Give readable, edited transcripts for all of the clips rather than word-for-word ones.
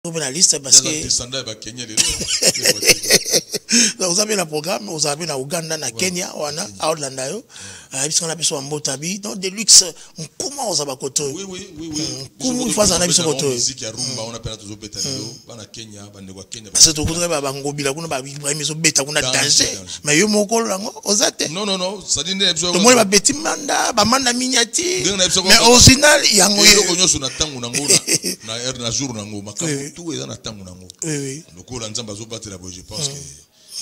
la liste parce que vous avez un programme, vous avez na Ouganda, na Kenya, wana Outlander yo, puisqu'on a besoin de Motabi, donc des luxe, comment on a koto. Oui. Comment une fois on a besoin de koto. Musique ya rumba, on appelle toujours betanilo, bana Kenya, bande kwa Kenya. Parce que tout le monde bango bila kuna ba Ibrahim so beta kuna danger, mais yo moko lango ozate. Non, ça dit ne tout le monde ba beti manda, ba manda mignati. Mais au final yango yo konyo suna tangu nango na air na jour nango makamu tout est dans la tangu nango. Oui. Le cours nzamba zo battre la boy, je pense que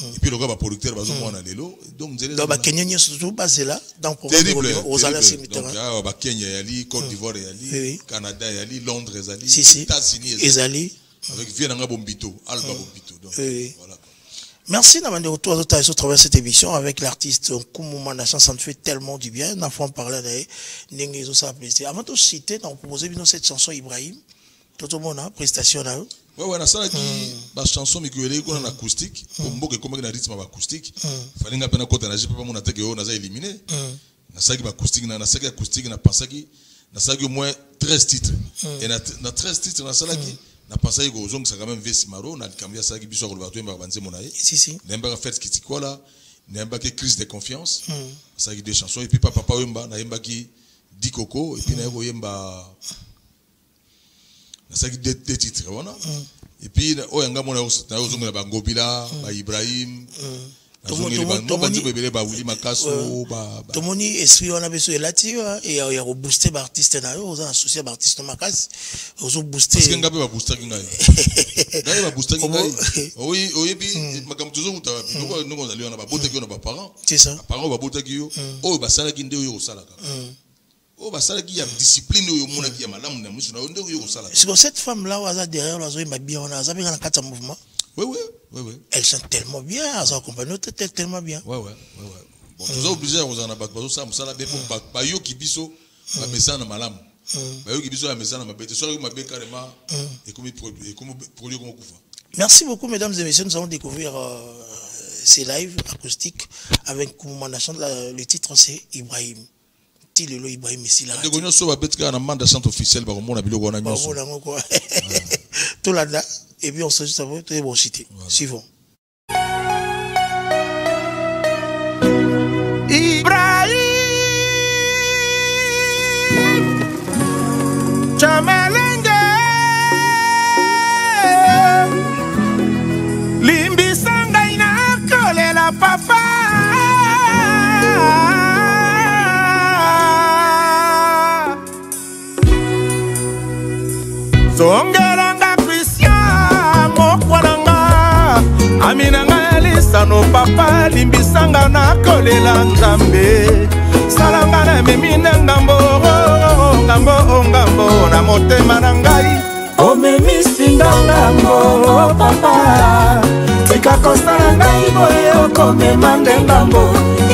et puis le gars producteur va zo mona lelo donc ba Kenya ni surtout basé là dans programme aux allées cimetière. Donc ba Kenya yali, Côte d'Ivoire yali, Canada yali, Londres yali, États-Unis yali avec Viena Bombito, Alba Bombito. Donc voilà. Merci d'avoir de retour à travers cette émission avec l'artiste Koumouma Nation, ça nous fait tellement du bien. Nous avons parlé de Nengezo, ça a plaisir. Avant de citer, nous avons proposé cette chanson Ibrahim. Tout le monde a prestation là. Ouais, ça qui la chanson mais que qu'on en acoustique, comme beaucoup comme un rythme acoustique. Fallait nga pena kota na jipa pas mon attaque on a éliminé. Na saki acoustique na saki acoustique na pensaki na saki au moins 13 titres. Et na 13 titres na sala qui na pensaki ko zong ça quand même vesi maro na kamia saki biso ko bato mba banze monaye. Si. Nemba fait qui tikola, nemba que crise de confiance. Saki des chansons et puis papa wemba na yemba qui dit coco et puis na yemba na saki des titres voilà et puis o yanga mona na ozonga ba ngobila ba Ibrahim tomoni bebele ba Willy Makaso ba tomoni esprit on a besoin de là-dessus et il y a booster ba artiste na yo on a associé ba artiste Makasi ozo booster parce que ngabe ba booster kinga ngabe ba booster kinga oui puis makam toujours uta nous on allait on a ba boter ki on a ba parents c'est ça parents ba boter ki yo o ba sala ki nde yo sala ka oh bah ça qui y a discipline au monde qui a madame na musu na ndo yo sala. C'est cette femme là waza derrière la zoe m'a bien on a zabi dans quatre mouvement. Oui. Elle chante tellement bien, elle accompagne tellement bien. Ouais. Bon tous obligés on en a pas ça musala be pour ba yo ki biso ba messana malam. Ba yo ki biso la messana ma bête so ma be carrément et comme produit comme kufa. Merci beaucoup mesdames et messieurs, nous allons découvrir ces lives acoustiques avec Koumouma Nation. Le titre c'est Ibrahim. Le Ibrahim ici là. De gonyo so ba betka na manda centre officiel ba mona biloko na nyoso. Tout là et puis on se dit ça va très bon cité. Suivons. Ibrahim Chamalenge Limbi sanga ina kolela papa Zongeranga Christian mokwananga Aminanga Elisa no papa limbisanga na kolela nzambe Salanga na memina ngambo na motema na ngai Omemisinga ngambo papa Tika kosala ngai boye okomema ngambo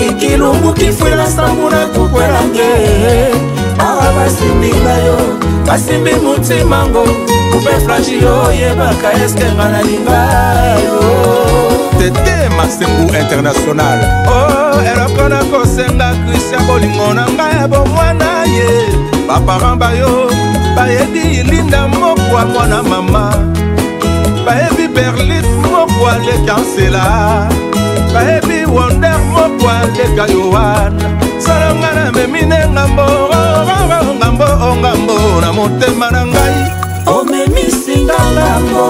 Ikilungu kifwela sambuna kukwelange Awa basimbinga yo Basimbi mutimango Kupe fragile yebaka eske ngana lingayo Tete Masengu International Oh, elokona kosenga Christian bolingo na ngai bomwana ye Baparent bayo bayebi Linda mokwa mwana mama Bayebi Berlit mokwa le kansela Bayebi Wonder mokwa le kayowan Salongana memine ngambo na motema na ngai Omemisinga ngambo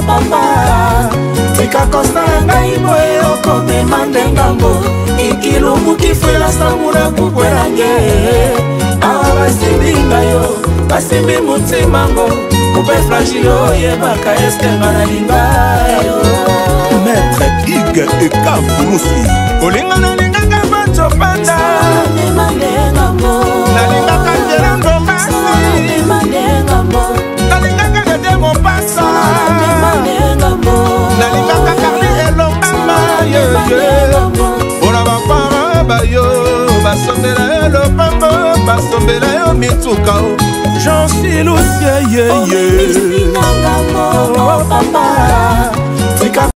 papa Tika kosala ngai boye okomema ngambo Ikilungu kifwela sambuna kukwelange Awa basimbinga yo basimbi mutimango Kupe fragile yebaka eske ngana lingayo Maître Ig Eka Furusi Olinga na lingaka macho panda Nalingaka njerango masi Nalingaka nede mo pasa Nalingaka karli elongama Bona bapara bayo Basombela elopambo Basombela yo mituka Jean Silusie Omemisinganga mo papa